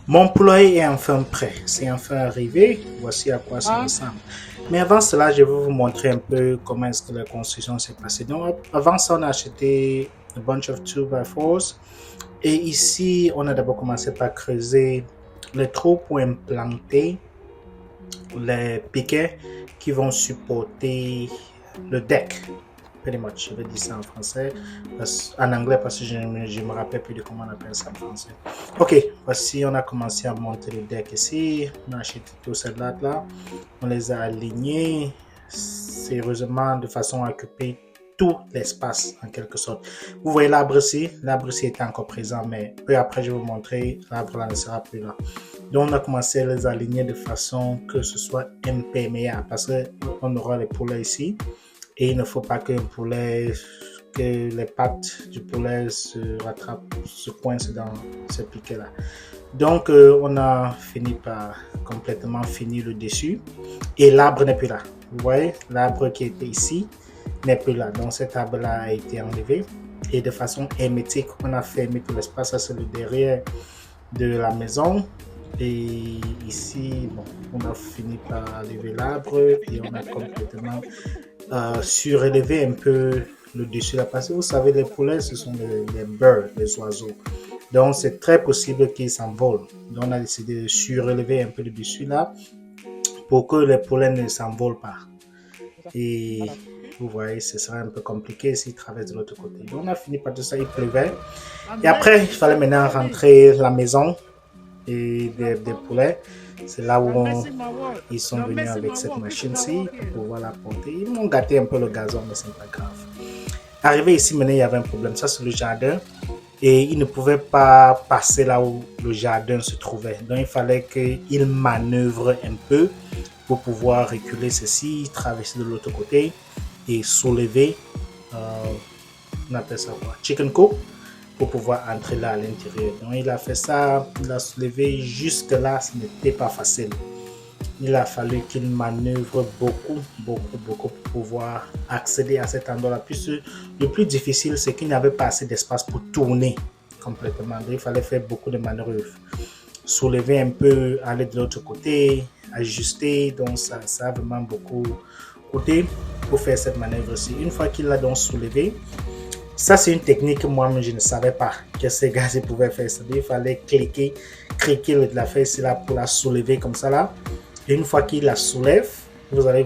Mon poulailler est enfin prêt. C'est enfin arrivé. Voici à quoi ça ressemble. Mais avant cela, je vais vous montrer un peu comment est-ce que la construction s'est passée. Donc, avant ça, on a acheté a bunch of 2x4s. Et ici, on a d'abord commencé par creuser le trou pour implanter les piquets qui vont supporter le deck. Pretty much, je vais dire ça en français, en anglais parce que je me rappelle plus de comment on appelle ça en français. Ok, voici, on a commencé à monter le deck ici, on a acheté tous ces lattes là, on les a alignés sérieusement de façon à occuper tout l'espace en quelque sorte. Vous voyez l'arbre ici est encore présent, mais peu après je vais vous montrer, l'arbre là ne sera plus là. Donc on a commencé à les aligner de façon que ce soit imperméable parce qu'on aura les poulets ici. Et il ne faut pas que les pattes du poulet se rattrapent, se coincent dans ce piquet-là. Donc, on a fini par complètement finir le dessus. Et l'arbre n'est plus là. Vous voyez, l'arbre qui était ici n'est plus là. Donc, cet arbre-là a été enlevé. Et de façon hermétique, on a fermé tout l'espace. Ça, c'est le derrière de la maison. Et ici, bon, on a fini par enlever l'arbre et on a complètement surélever un peu le dessus là parce que vous savez les poulets ce sont les birds, les oiseaux, donc c'est très possible qu'ils s'envolent. Donc on a décidé de surélever un peu le dessus là pour que les poulets ne s'envolent pas. Et vous voyez, ce serait un peu compliqué s'ils traversent de l'autre côté. Donc on a fini par tout ça, il pleuvait et après il fallait maintenant rentrer la maison et des poulets. C'est là où ils sont venus avec cette machine-ci pour pouvoir la porter. Ils m'ont gâté un peu le gazon, mais c'est pas grave. Arrivé ici, maintenant, il y avait un problème. Ça, c'est le jardin. Et ils ne pouvaient pas passer là où le jardin se trouvait. Donc, il fallait qu'ils manœuvrent un peu pour pouvoir reculer ceci, traverser de l'autre côté et soulever, on appelle ça quoi, chicken coop, pour pouvoir entrer là à l'intérieur. Donc il a fait ça, il a soulevé jusque là, ce n'était pas facile. Il a fallu qu'il manœuvre beaucoup pour pouvoir accéder à cet endroit-là. Puis le plus difficile, c'est qu'il n'y avait pas assez d'espace pour tourner complètement. Donc, il fallait faire beaucoup de manœuvres. Soulever un peu, aller de l'autre côté, ajuster. Donc ça a vraiment beaucoup coûté pour faire cette manœuvre-ci. Une fois qu'il l'a donc soulevé, ça, c'est une technique que moi-même, je ne savais pas que ces gars pouvaient faire ça. Il fallait criquer la fesse là pour la soulever comme ça là. Et une fois qu'il la soulève, vous allez